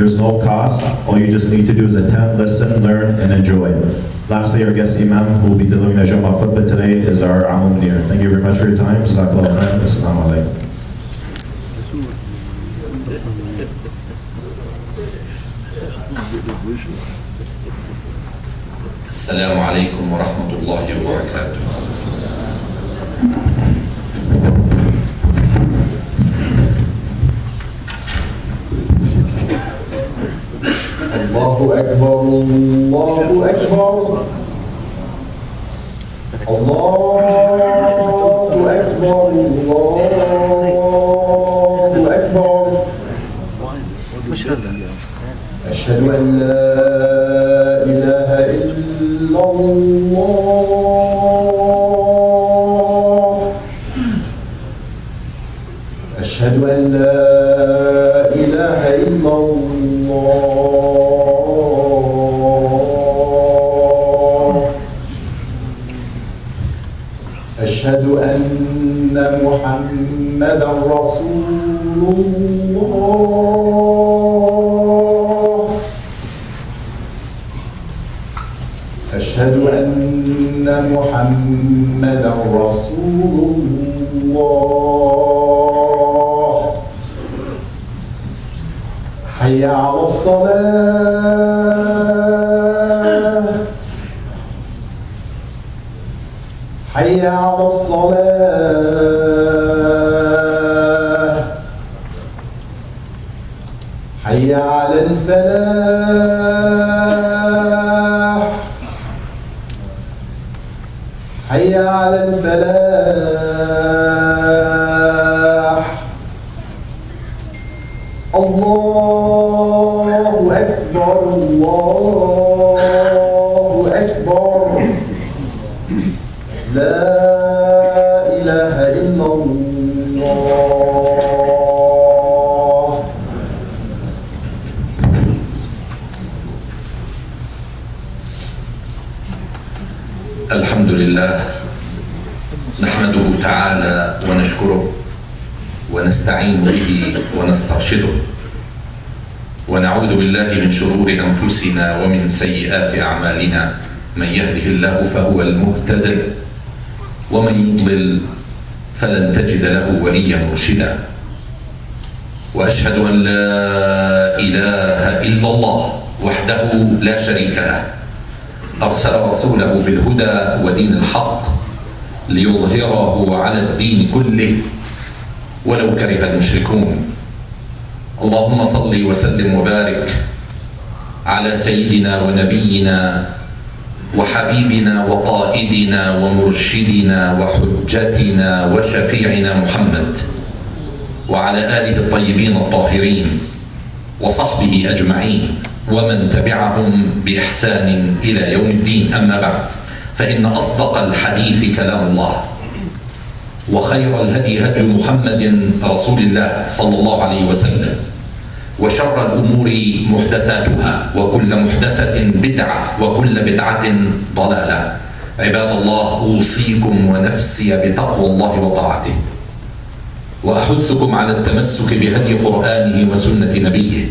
There's no cost. All you just need to do is attend, listen, learn, and enjoy. Lastly, our guest imam who will be delivering the Jummah khutbah today is our Amu Munir. Thank you very much for your time. Jazakallah khair. Assalamu alaikum. السلام عليكم ورحمة الله وبركاته. الله أكبر الله أكبر الله أكبر الله أكبر. أشهد أن لا إله إلا الله. أشهد أن لا إله إلا الله. أشهد أن محمدا رسول الله. أشهد أن محمدا رسول الله. حي على الصلاة. حي على الصلاة. حي على الفلاح. حي على الفلاح. الله أكبر الله أكبر. لا إله إلا الله. الحمد لله نحمده تعالى ونشكره ونستعين به ونسترشده ونعوذ بالله من شرور أنفسنا ومن سيئات أعمالنا. من يهده الله فهو المهتد ومن يضلل فلن تجد له وليا مرشدا. وأشهد أن لا إله إلا الله وحده لا شريك له أرسل رسوله بالهدى ودين الحق ليظهره على الدين كله ولو كره المشركون. اللهم صل وسلم وبارك على سيدنا ونبينا وحبيبنا وقائدنا ومرشدنا وحجتنا وشفيعنا محمد وعلى آله الطيبين الطاهرين وصحبه أجمعين ومن تبعهم بإحسان إلى يوم الدين. أما بعد، فإن أصدق الحديث كلام الله وخير الهدي هدي محمد رسول الله صلى الله عليه وسلم وشر الأمور محدثاتها وكل محدثة بدعة وكل بدعة ضلالة. عباد الله، أوصيكم ونفسي بتقوى الله وطاعته وأحثكم على التمسك بهدي قرآنه وسنة نبيه.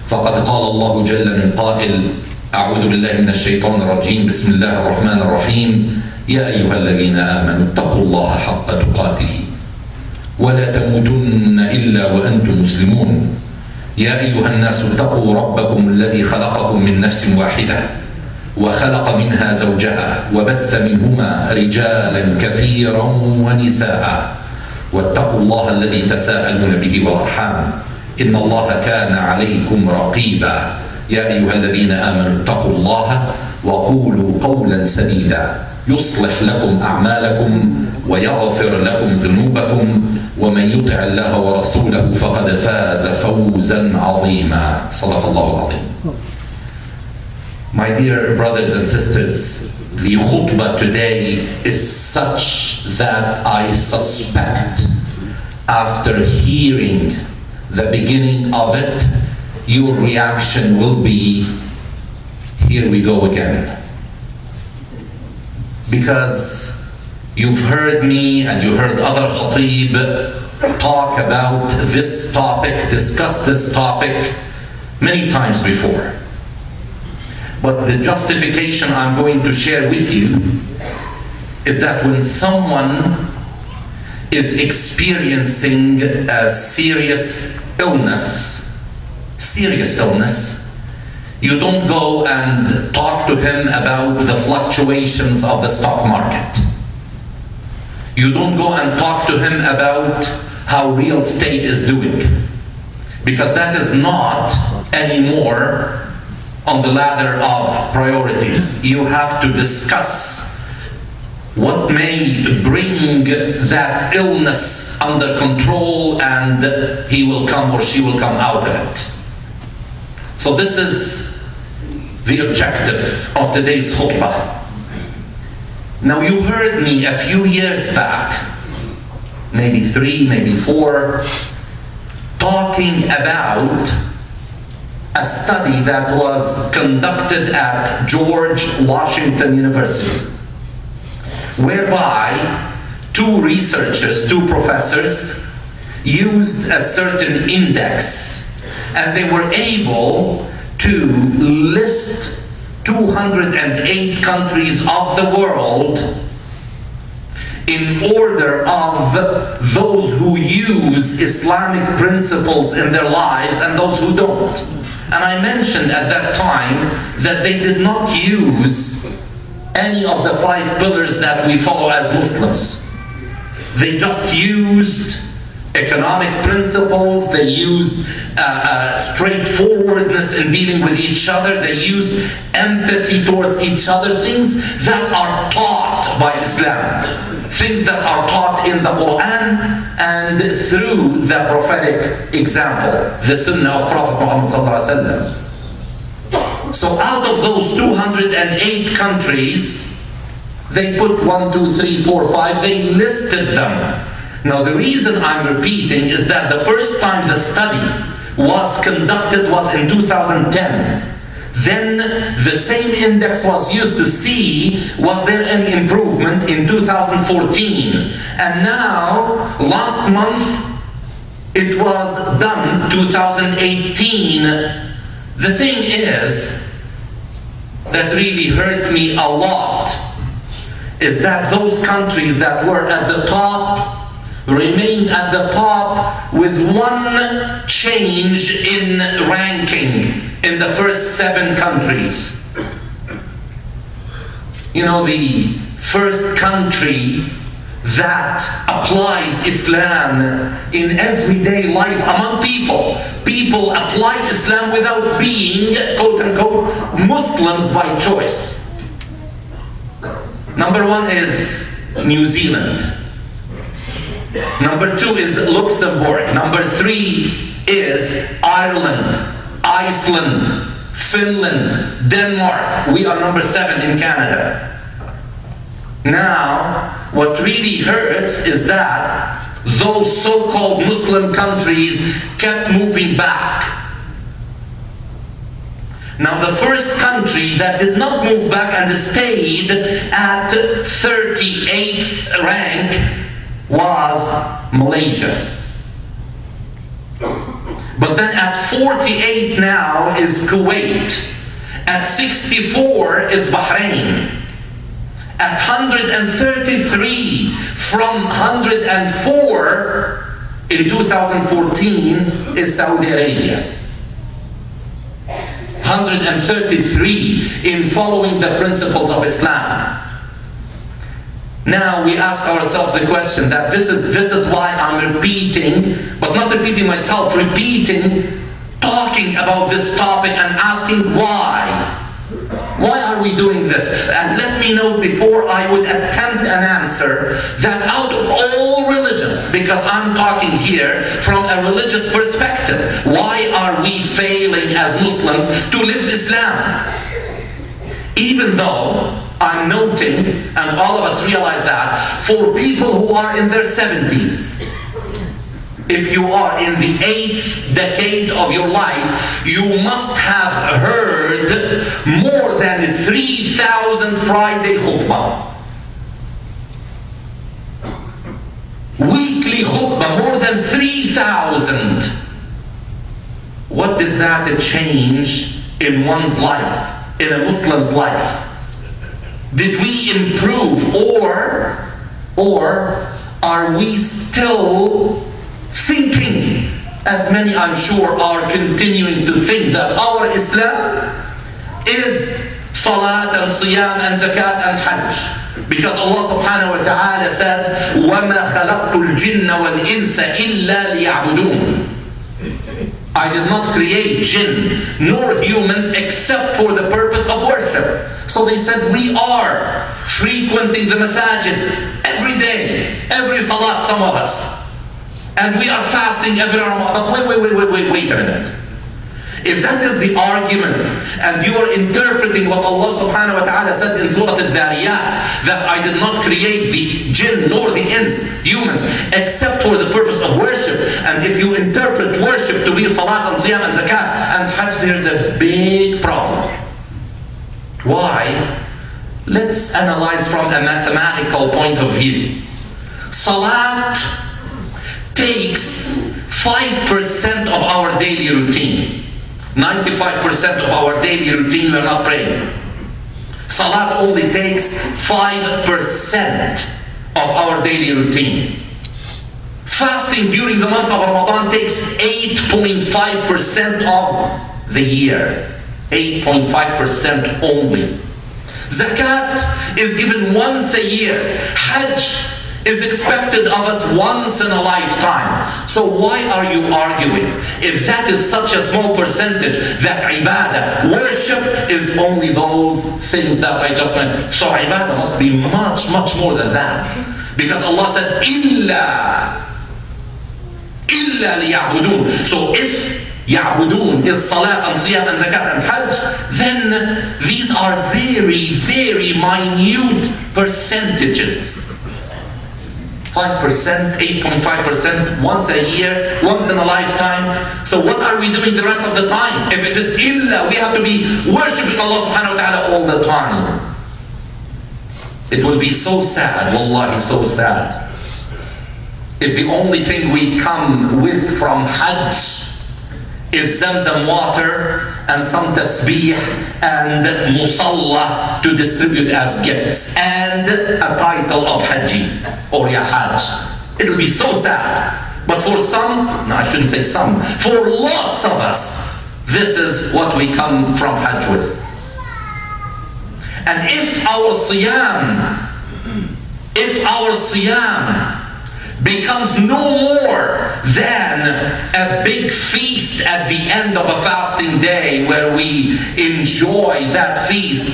فقد قال الله جل من قائل: أعوذ بالله من الشيطان الرجيم، بسم الله الرحمن الرحيم. يا أيها الذين آمنوا اتقوا الله حق تقاته ولا تموتن إلا وأنتم مسلمون. يا أيها الناس اتقوا ربكم الذي خلقكم من نفس واحدة وخلق منها زوجها وبث منهما رجالا كثيرا ونساء واتقوا الله الذي تساءلون به والأرحام إن الله كان عليكم رقيبا. يا أيها الذين آمنوا اتقوا الله وقولوا قولا سديدا يصلح لكم أعمالكم ويغفر لكم ذنوبكم ومن يطع الله ورسوله فقد فاز فوزا عظيما. صدق الله العظيم. My dear brothers and sisters, the khutbah today is such that I suspect after hearing the beginning of it, your reaction will be, here we go again. Because you've heard me and you heard other khatib talk about this topic, discuss this topic many times before. But the justification I'm going to share with you is that when someone is experiencing a serious illness, you don't go and talk to him about the fluctuations of the stock market. You don't go and talk to him about how real estate is doing, because that is not anymore on the ladder of priorities. You have to discuss what may bring that illness under control, and he will come or she will come out of it. So this is the objective of today's khutbah. Now, you heard me a few years back, maybe 3, maybe 4, talking about a study that was conducted at George Washington University, whereby 2 researchers, 2 professors, used a certain index, and they were able to list 208 countries of the world in order of those who use Islamic principles in their lives and those who don't. And I mentioned at that time that they did not use any of the 5 pillars that we follow as Muslims. They just used economic principles, they used straightforwardness in dealing with each other, they used empathy towards each other, things that are taught by Islam, things that are taught in the Quran and through the prophetic example, the Sunnah of Prophet Muhammad sallallahu alaihi wasallam. So out of those 208 countries, they put 1, 2, 3, 4, 5, they listed them. Now the reason I'm repeating is that the first time the study was conducted was in 2010. Then the same index was used to see was there any improvement in 2014. And now, last month, it was done 2018. The thing is, that really hurt me a lot, is that those countries that were at the top remained at the top with 1 change in ranking in the first 7 countries. You know, the first country that applies Islam in everyday life among people. People apply Islam without being, quote-unquote, Muslims by choice. Number 1 is New Zealand. Number 2 is Luxembourg. Number 3 is Ireland, Iceland, Finland, Denmark. We are number 7 in Canada. Now, what really hurts is that those so-called Muslim countries kept moving back. Now, the first country that did not move back and stayed at 38th rank was Malaysia. But then at 48 now is Kuwait. At 64 is Bahrain. At 133 from 104 in 2014 is Saudi Arabia. 133 in following the principles of Islam. Now we ask ourselves the question that this is why I'm repeating, but not repeating myself, talking about this topic and asking why. Why are we doing this? And let me know before I would attempt an answer that out of all religions, because I'm talking here from a religious perspective, why are we failing as Muslims to live Islam? Even though I'm noting, and all of us realize that, for people who are in their 70s, if you are in the 8th decade of your life, you must have heard more than 3,000 Friday khutbah. Weekly khutbah, more than 3,000. what did that change in one's life, in a Muslim's life? Did we improve, or are we still thinking, as many I'm sure are continuing to think, that our Islam is Salat and Siyam and Zakat and Hajj? Because Allah subhanahu wa ta'ala says, وَمَا خَلَقْتُ الْجِنَّ وَالْإِنسَ إِلَّا لِيَعْبُدُونَ. I did not create jinn nor humans except for the purpose of worship. So they said, we are frequenting the masajid every day, every salat, some of us. And we are fasting every Ramadan. But wait a minute. If that is the argument, and you are interpreting what Allah subhanahu wa ta'ala said in Surah Al-Dhariyat, that I did not create the jinn nor the ins, humans, except for the purpose of worship, and if you interpret worship to be salat and siyam and zakat and hajj, there's a big problem. Why? Let's analyze from a mathematical point of view. Salat takes 5% of our daily routine. 95% of our daily routine we are not praying. Salat only takes 5% of our daily routine. Fasting during the month of Ramadan takes 8.5% of the year. 8.5% only. Zakat is given once a year. Hajj is expected of us once in a lifetime. So why are you arguing? If that is such a small percentage, that ibadah, worship, is only those things that I just mentioned. So ibadah must be much, much more than that. Because Allah said, illa liya'budun. So if ya'budun is salat and siyam and zakat and hajj, then these are very, very minute percentages. 5%, 8.5%, once a year, once in a lifetime. So what are we doing the rest of the time? If it is illa, we have to be worshipping Allah subhanahu wa ta'ala all the time. It will be so sad, wallahi, so sad, if the only thing we come with from Hajj is Zamzam water and some tasbih and musalla to distribute as gifts and a title of Hajji or Ya Hajj. It will be so sad. But for some, no, I shouldn't say some, for lots of us, this is what we come from Hajj with. And if our siyam becomes no more than a big feast at the end of a fasting day where we enjoy that feast,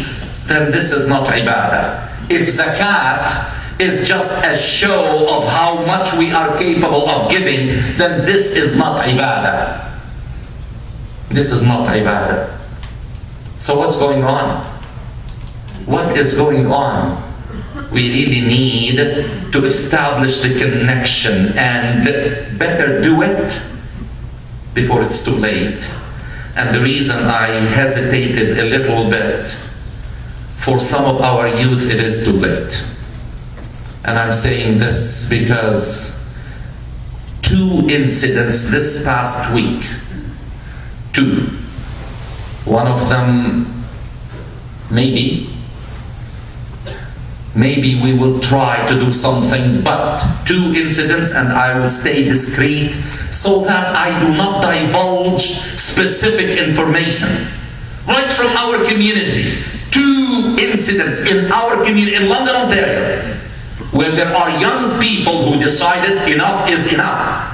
then this is not ibadah. If zakat is just a show of how much we are capable of giving, then this is not ibadah. This is not ibadah. So what's going on? What is going on? We really need to establish the connection, and better do it before it's too late. And the reason I hesitated a little bit, for some of our youth it is too late. And I'm saying this because 2 incidents this past week, 2. One of them, maybe we will try to do something, but 2 incidents, and I will stay discreet so that I do not divulge specific information. Right from our community, 2 incidents in our community in London, Ontario, where there are young people who decided enough is enough.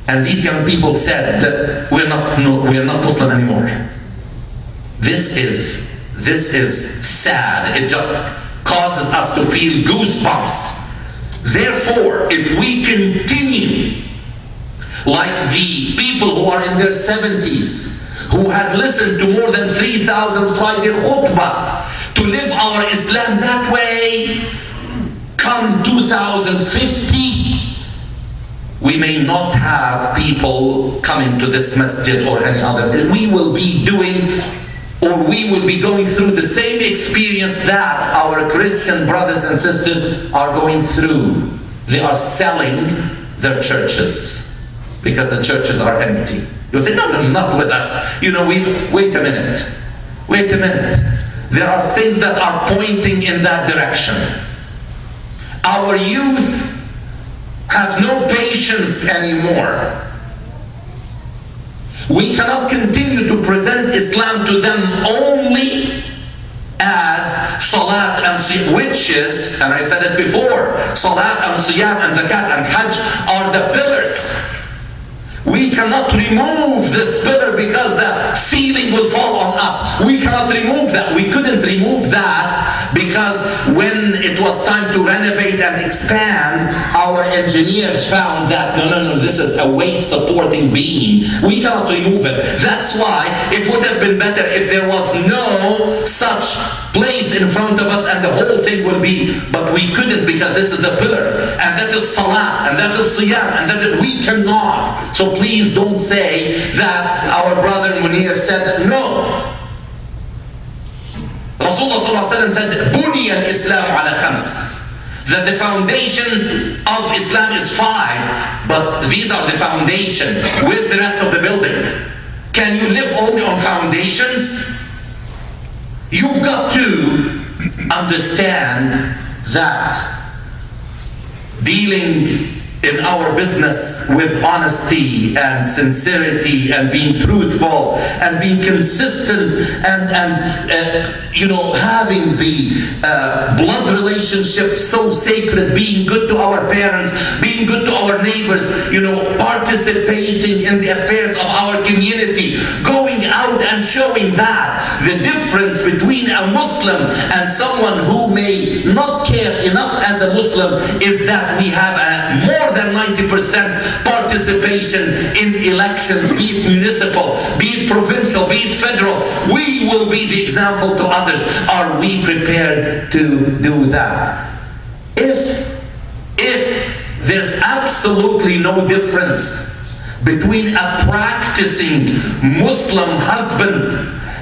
And these young people said that we're not Muslim anymore. This is sad. It just causes us to feel goosebumps. Therefore, if we continue like the people who are in their 70s, who had listened to more than 3,000 Friday khutbah, to live our Islam that way, come 2050, we may not have people coming to this masjid or any other. We will be doing, or we will be going through the same experience that our Christian brothers and sisters are going through. They are selling their churches. because the churches are empty. You'll say, no, not with us. You know, wait a minute. Wait a minute. There are things that are pointing in that direction. Our youth have no patience anymore. We cannot continue to present Islam to them only as Salat and Siyam, which is, and I said it before, Salat and Siyam and Zakat and Hajj are the pillars. We cannot remove this pillar because the ceiling will fall on us. We cannot remove that. We couldn't remove that because when it was time to renovate and expand, our engineers found that no, this is a weight supporting beam. We cannot remove it. That's why it would have been better if there was no such place in front of us and the whole thing will be, but we couldn't because this is a pillar, and that is Salah, and that is Siyam, and that is, we cannot. So please don't say that our brother Munir said that. No. Rasulullah said, Buni al-Islam ala khams. That the foundation of Islam is 5, but these are the foundation. Where's the rest of the building? Can you live only on foundations? You've got to understand that dealing in our business with honesty and sincerity and being truthful and being consistent and having the blood relationship so sacred, being good to our parents, being good to our neighbors, participating in the affairs of our community, going out and showing that the difference between a Muslim and someone who may not care enough as a Muslim is that we have a more than 90% participation in elections, be it municipal, be it provincial, be it federal. We will be the example to others. Are we prepared to do that? If there's absolutely no difference between a practicing Muslim husband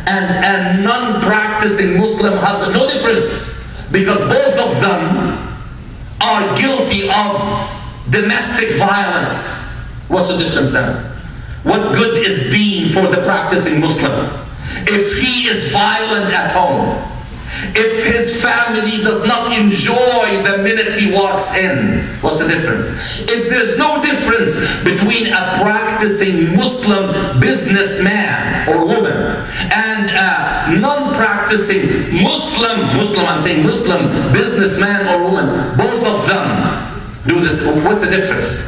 and a non-practicing Muslim husband, no difference, because both of them are guilty of domestic violence. What's the difference then? What good is deen for the practicing Muslim? If he is violent at home, if his family does not enjoy the minute he walks in, what's the difference? If there's no difference between a practicing Muslim businessman or woman and a non-practicing Muslim businessman or woman, both of them do this, what's the difference?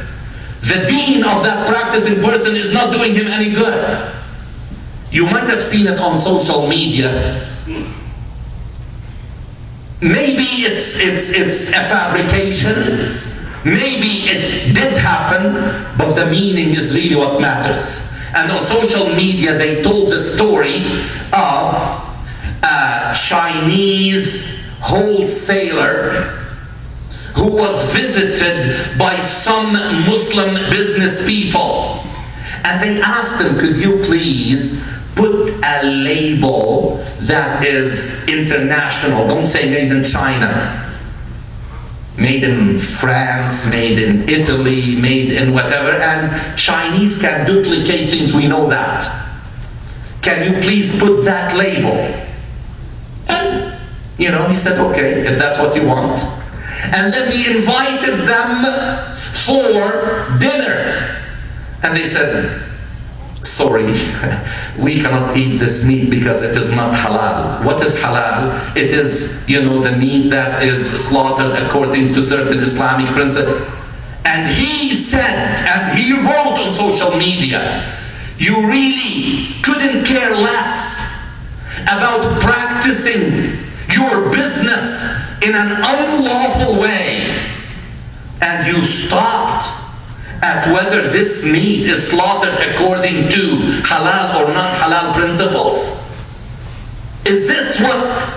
The deen of that practicing person is not doing him any good. You might have seen it on social media. Maybe it's a fabrication. Maybe it did happen, but the meaning is really what matters. And on social media, they told the story of a Chinese wholesaler who was visited by some Muslim business people. And they asked him, could you please put a label that is international? Don't say made in China. Made in France, made in Italy, made in whatever. And Chinese can duplicate things, we know that. Can you please put that label? And, he said, okay, if that's what you want. And then he invited them for dinner. And they said, sorry, we cannot eat this meat because it is not halal. What is halal? It is, the meat that is slaughtered according to certain Islamic principles. And he said, and he wrote on social media, you really couldn't care less about practicing your business in an unlawful way, and you stopped at whether this meat is slaughtered according to halal or non-halal principles. Is this what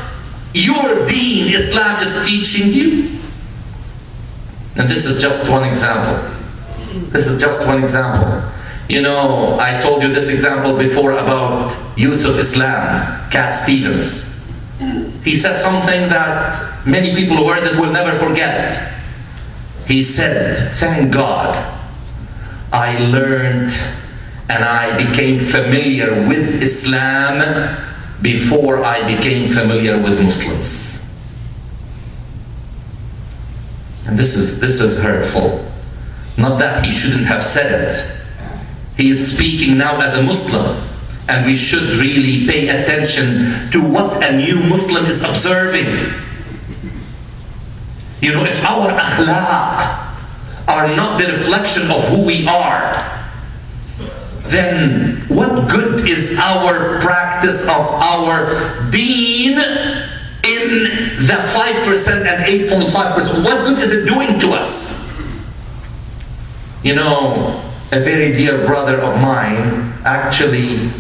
your deen, Islam, is teaching you? And this is just one example. This is just one example. I told you this example before about Yusuf Islam, Cat Stevens. He said something that many people who heard it will never forget it. He said, thank God, I learned and I became familiar with Islam before I became familiar with Muslims. And this is hurtful. Not that he shouldn't have said it. He is speaking now as a Muslim, and we should really pay attention to what a new Muslim is observing. You know, if our akhlaq are not the reflection of who we are, then what good is our practice of our deen in the 5% and 8.5%? What good is it doing to us? You know, a very dear brother of mine, actually,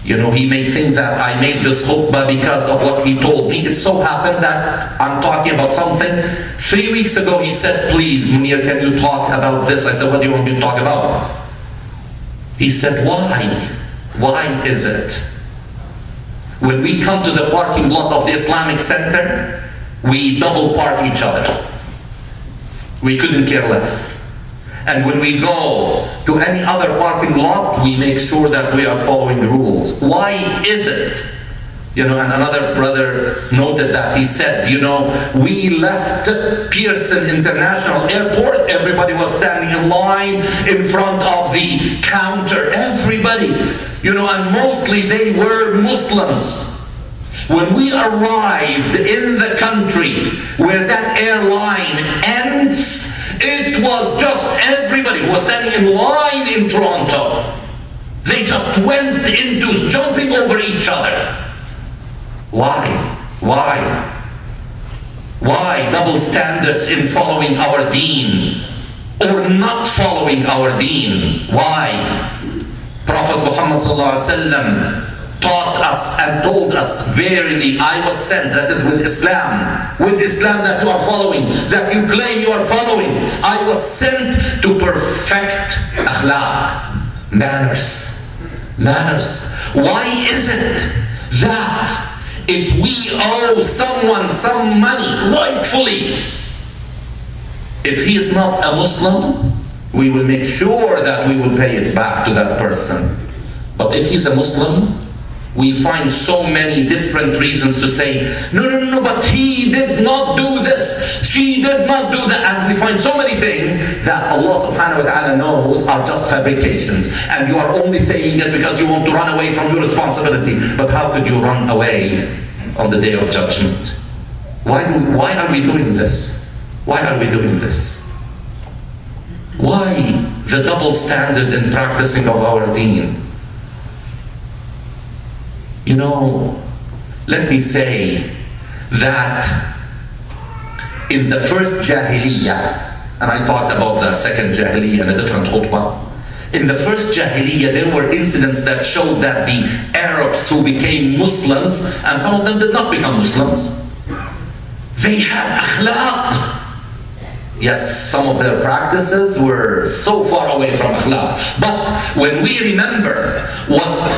you know, he may think that I made this khutbah because of what he told me. It so happened that I'm talking about something. 3 weeks ago he said, please, Munir, can you talk about this? I said, what do you want me to talk about? He said, why? Why is it when we come to the parking lot of the Islamic Centre, we double park each other? We couldn't care less. And when we go to any other parking lot, we make sure that we are following the rules. Why is it? You know, and another brother noted that. He said, you know, we left Pearson International Airport, everybody was standing in line in front of the counter. Everybody, you know, and mostly they were Muslims. When we arrived in the country where that airline ends, it was just everybody who was standing in line in Toronto. They just went into jumping over each other. Why? Why? Why double standards in following our deen or not following our deen? Why? Prophet Muhammad ﷺ taught us and told us, verily I was sent, that is with Islam that you are following, that you claim you are following, I was sent to perfect akhlaq, manners. Why is it that if we owe someone some money, rightfully, if he is not a Muslim, we will make sure that we will pay it back to that person. But if he's a Muslim, we find so many different reasons to say, no, but he did not do this, she did not do that. And we find so many things that Allah subhanahu wa ta'ala knows are just fabrications. And you are only saying it because you want to run away from your responsibility. But how could you run away on the day of judgment? Why are we doing this? Why are we doing this? Why the double standard in practicing of our deen? You know, let me say that in the first Jahiliyyah, and I talked about the second Jahiliyyah in a different khutbah. In the first Jahiliyyah, there were incidents that showed that the Arabs who became Muslims, and some of them did not become Muslims, they had akhlaq. Yes, some of their practices were so far away from akhlaq. But when we remember what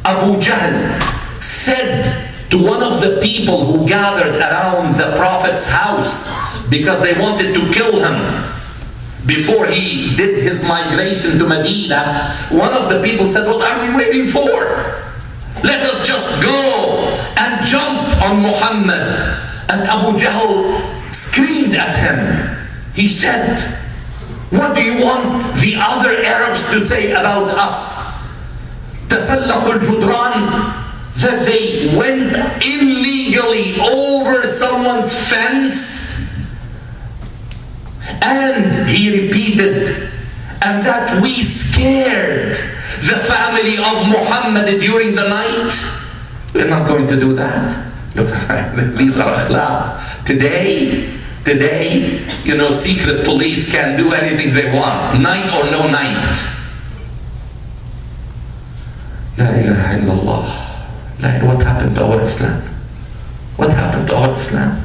Abu Jahl said to one of the people who gathered around the Prophet's house because they wanted to kill him before he did his migration to Medina, one of the people said, what are we waiting for? Let us just go and jump on Muhammad. And Abu Jahl screamed at him. He said, what do you want the other Arabs to say about us? تسلقوا الجدران, that they went illegally over someone's fence. And he repeated, and that we scared the family of Muhammad during the night. We're not going to do that. Look, these are akhlaq. Today, you know, secret police can do anything they want, night or no night. La ilaha illallah. What happened to our Islam? What happened to our Islam?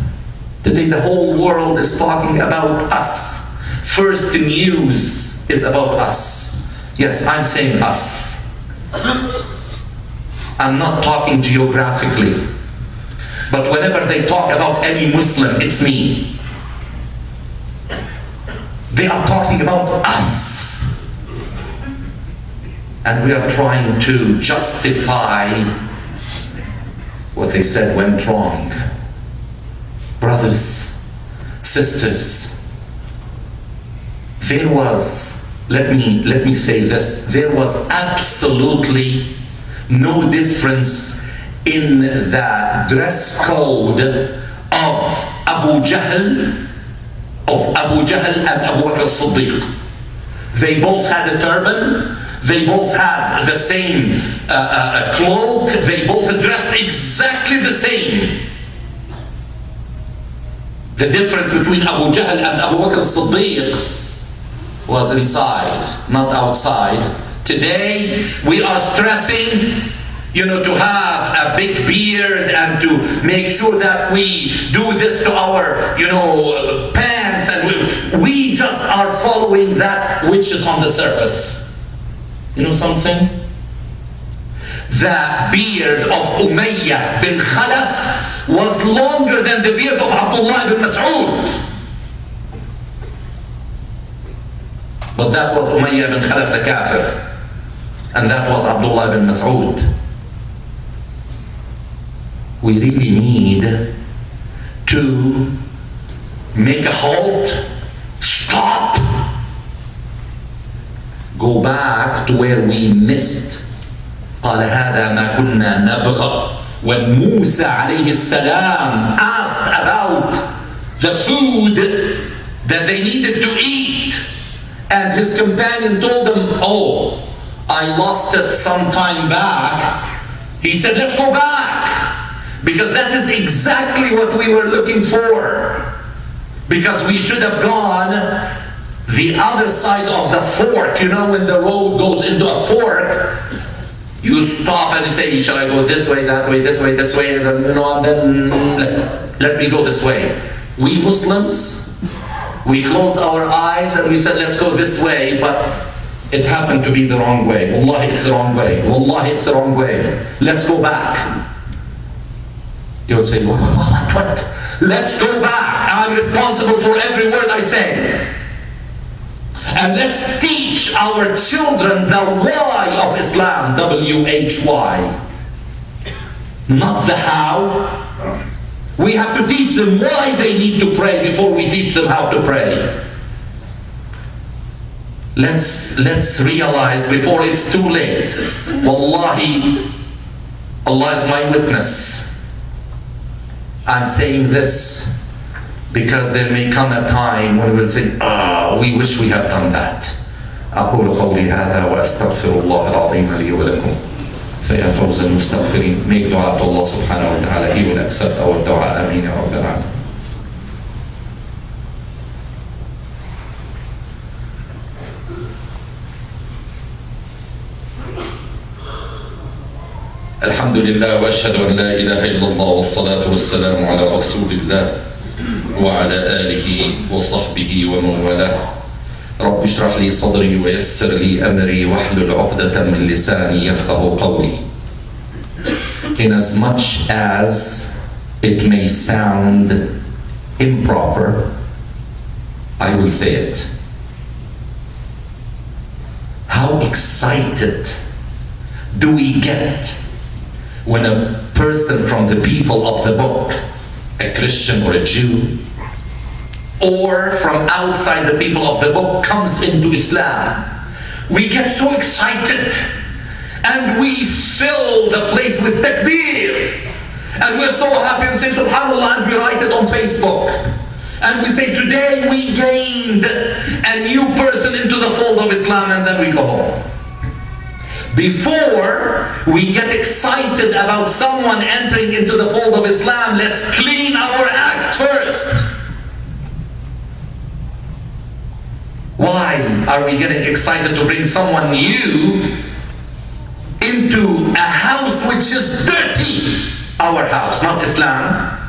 Today the whole world is talking about us. First news is about us. Yes, I'm saying us. I'm not talking geographically. But whenever they talk about any Muslim, it's me. They are talking about us. And we are trying to justify what they said went wrong. Brothers, sisters, there was, let me say this, there was absolutely no difference in the dress code of Abu Jahl and Abu Bakr as-Siddiq. They both had a turban, they both had the same cloak, they both dressed exactly the same. The difference between Abu Jahl and Abu Bakr as-Siddiq was inside, not outside. Today we are stressing, to have a big beard and to make sure that we do this to our, pants, and we just are following that which is on the surface. You know something? The beard of Umayyah bin Khalaf was longer than the beard of Abdullah ibn Mas'ud. But that was Umayyah bin Khalaf the Kafir, and that was Abdullah ibn Mas'ud. We really need to make a halt, stop, go back to where we missed. قال هذا ما كنا نبغى. When Musa alayhi salam asked about the food that they needed to eat, and his companion told him, oh, I lost it some time back, he said, let's go back, because that is exactly what we were looking for. Because we should have gone the other side of the fork. When the road goes into a fork, you stop and you say, shall I go this way, that way, this way, this way, and then let me go this way. We Muslims, we close our eyes and we said, let's go this way, but it happened to be the wrong way. Wallahi, it's the wrong way. Wallahi, it's the wrong way. Let's go back. You would say, what? Let's go back. I'm responsible for every word I say. And let's teach our children the why of Islam, W-H-Y. Not the how. We have to teach them why they need to pray before we teach them how to pray. Let's realize before it's too late. Wallahi, Allah is my witness. I'm saying this because there may come a time when we'll say, we wish we had done that. أقول قولي هذا وأستغفر الله العظيم لي ولكم. فيا فوز المستغفرين. Make dua to Allah subhanahu wa ta'ala. He will accept our dua. Ameen ya Rabbil Alamin. الحمد لله وأشهد أن لا إله إلا الله والصلاة والسلام على رسول الله وعلى آله وصحبه ومن والاه. رب اشرح لي صدري ويسر لي أمري واحلل عقدة من لساني يفقه قولي. Inasmuch as it may sound improper, I will say it. How excited do we get when a person from the people of the book, a Christian or a Jew, or from outside the people of the book, comes into Islam. We get so excited and we fill the place with takbir, and we're so happy and say subhanallah, and we write it on Facebook and we say today we gained a new person into the fold of Islam, and then we go home. Before we get excited about someone entering into the fold of Islam, let's clean our act first. Why are we getting excited to bring someone new into a house which is dirty? Our house, not Islam.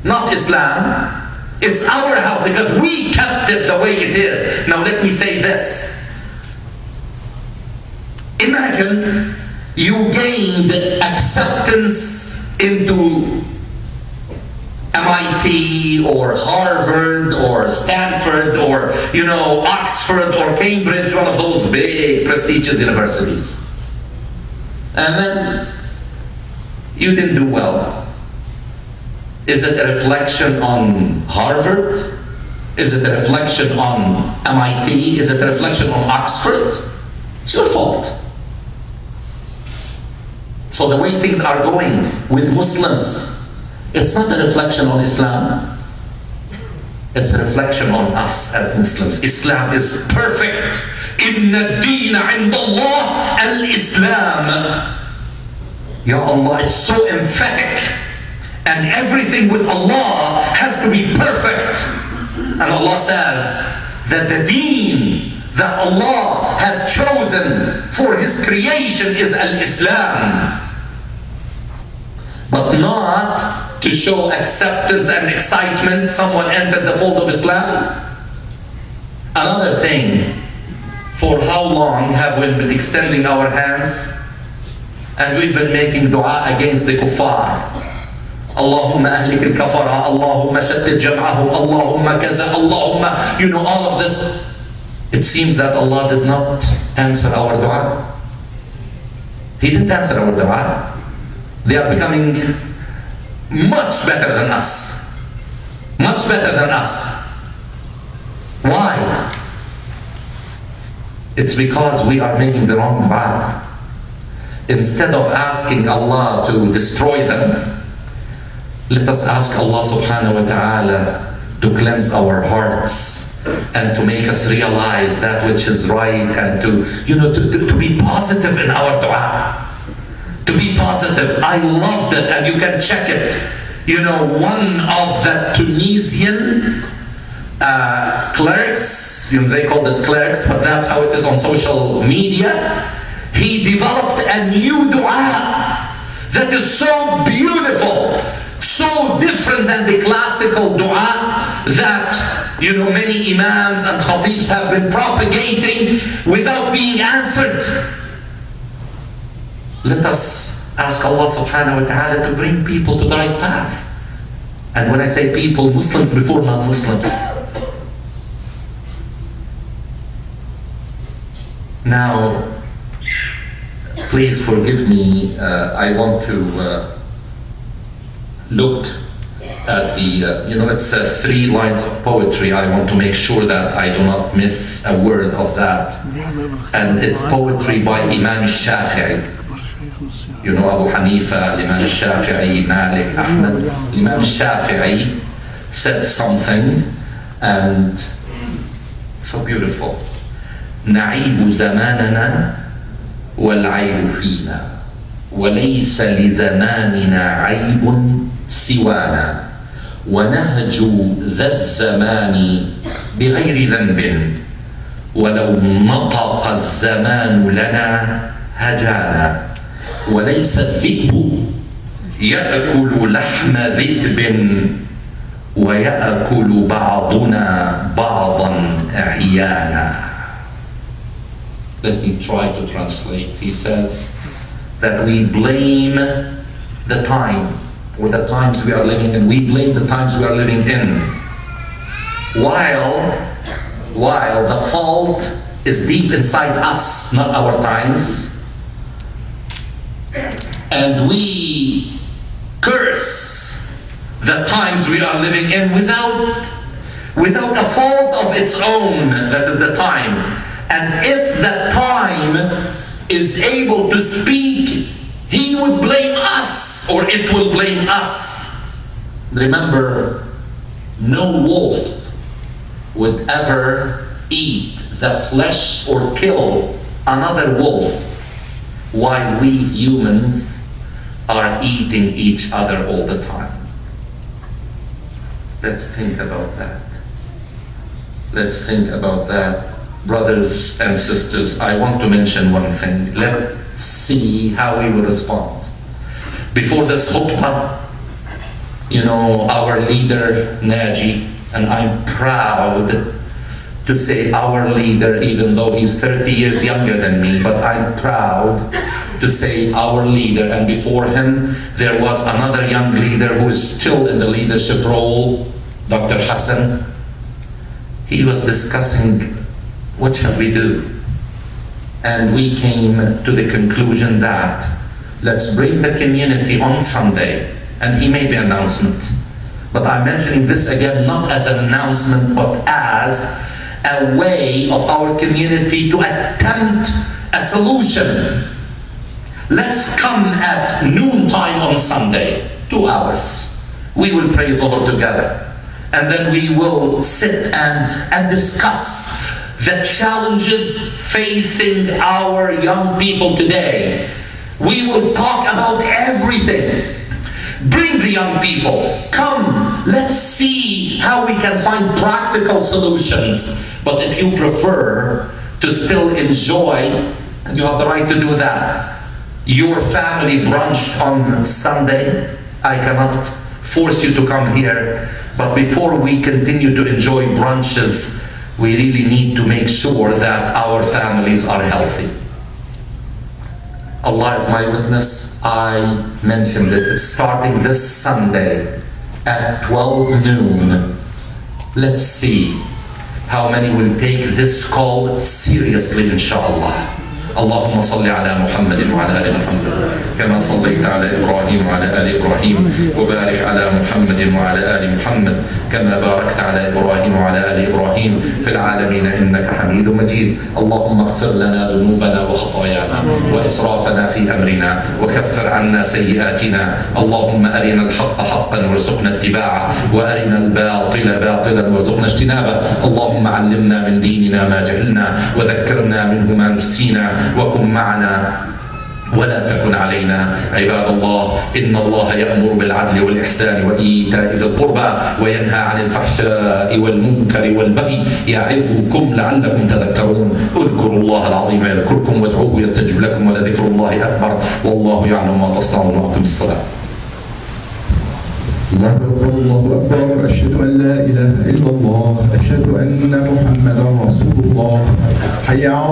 Not Islam. It's our house because we kept it the way it is. Now let me say this. Imagine you gained acceptance into MIT or Harvard or Stanford or Oxford or Cambridge, one of those big prestigious universities. and then you didn't do well. Is it a reflection on Harvard? Is it a reflection on MIT? Is it a reflection on Oxford? It's your fault. So the way things are going with Muslims, it's not a reflection on Islam. It's a reflection on us as Muslims. Islam is perfect. Inna ad-deena 'inda Allah al-Islam. Ya Allah, it's so emphatic. And everything with Allah has to be perfect. And Allah says that the deen that Allah has chosen for His creation is al-Islam. But not to show acceptance and excitement, someone entered the fold of Islam. Another thing, for how long have we been extending our hands and we've been making dua against the kuffar? Allahumma ahlik al-kafara, Allahumma shattid jam'ahum, Allahumma kaza, Allahumma, you know, all of this. It seems that Allah did not answer our dua. He didn't answer our dua. They are becoming much better than us. Much better than us. Why? It's because we are making the wrong dua. Instead of asking Allah to destroy them, let us ask Allah subhanahu wa ta'ala to cleanse our hearts and to make us realize that which is right, and to, you know, to be positive in our dua. To be positive. I loved it, and you can check it. You know, one of the Tunisian clerics, you know, they call it clerics, but that's how it is on social media. He developed a new dua that is so beautiful, so different than the classical dua that, you know, many imams and khatibs have been propagating without being answered. Let us ask Allah subhanahu wa ta'ala to bring people to the right path. And when I say people, Muslims before non-Muslims. Now, please forgive me, I want to look at the, you know, it's 3 lines of poetry. I want to make sure that I do not miss a word of that. And it's poetry by Imam al-Shafi'i. You know, Abu Hanifa, Imam al-Shafi'i, Malik, Ahmed. Imam al-Shafi'i said something, and so beautiful. نعيب زماننا والعيب فينا وليس لزماننا عيب سوانا ونهج ذا الزمان بغير ذنب ولو نطق الزمان لنا هجانا وليس الذئب يأكل لحم ذئب ويأكل بعضنا بعضا أحيانا. Let me try to translate. He says that we blame the time, or the times we are living in. We blame the times we are living in, while the fault is deep inside us, not our times. And we curse the times we are living in without a fault of its own. That is the time. And if the time is able to speak, he would blame us, or it will blame us. Remember, no wolf would ever eat the flesh or kill another wolf, while we humans are eating each other all the time. Let's think about that. Let's think about that. Brothers and sisters, I want to mention one thing. Let's see how we will respond. Before this khutbah, you know, our leader, Naji, and I'm proud to say our leader, even though he's 30 years younger than me, but I'm proud to say our leader. And before him, there was another young leader who is still in the leadership role, Dr. Hassan. He was discussing, what shall we do? And we came to the conclusion that let's bring the community on Sunday. And he made the announcement. But I'm mentioning this again not as an announcement, but as a way of our community to attempt a solution. Let's come at noontime on Sunday, 2 hours. We will pray Dhuhr together. And then we will sit and discuss the challenges facing our young people today. We will talk about everything. Bring the young people. Come, let's see how we can find practical solutions. But if you prefer to still enjoy, you have the right to do that, your family brunch on Sunday, I cannot force you to come here. But before we continue to enjoy brunches, we really need to make sure that our families are healthy. Allah is my witness. I mentioned it. It's starting this Sunday at 12 noon. Let's see how many will take this call seriously, inshallah. اللهم صل على محمد وعلى آل محمد كما صليت على إبراهيم وعلى آل إبراهيم وبارك على محمد وعلى آل محمد كما باركت على إبراهيم وعلى آل إبراهيم في العالمين إنك حميد مجيد. اللهم اغفر لنا ذنوبنا وخطايانا وإسرافنا في أمرنا وكفر عنا سيئاتنا. اللهم أرنا الحق حقا وارزقنا اتباعه وأرنا الباطل باطلا وارزقنا اجتنابه. اللهم علمنا من ديننا ما جهلنا وذكرنا منه ما نسينا وكن معنا ولا تكن علينا. عباد الله، إن الله يأمر بالعدل والإحسان وإيتاء ذي القربى وينهى عن الفحشاء والمنكر والبغي يعظكم لعلكم تذكرون. اذكروا الله العظيم يذكركم وادعوه يستجب لكم ولذكر الله أكبر والله يعلم ما تصنعون. وأقم الصلاة. الله أكبر الله أكبر. أشهد أن لا إله إلا الله. أشهد أن محمدا رسول الله. حي على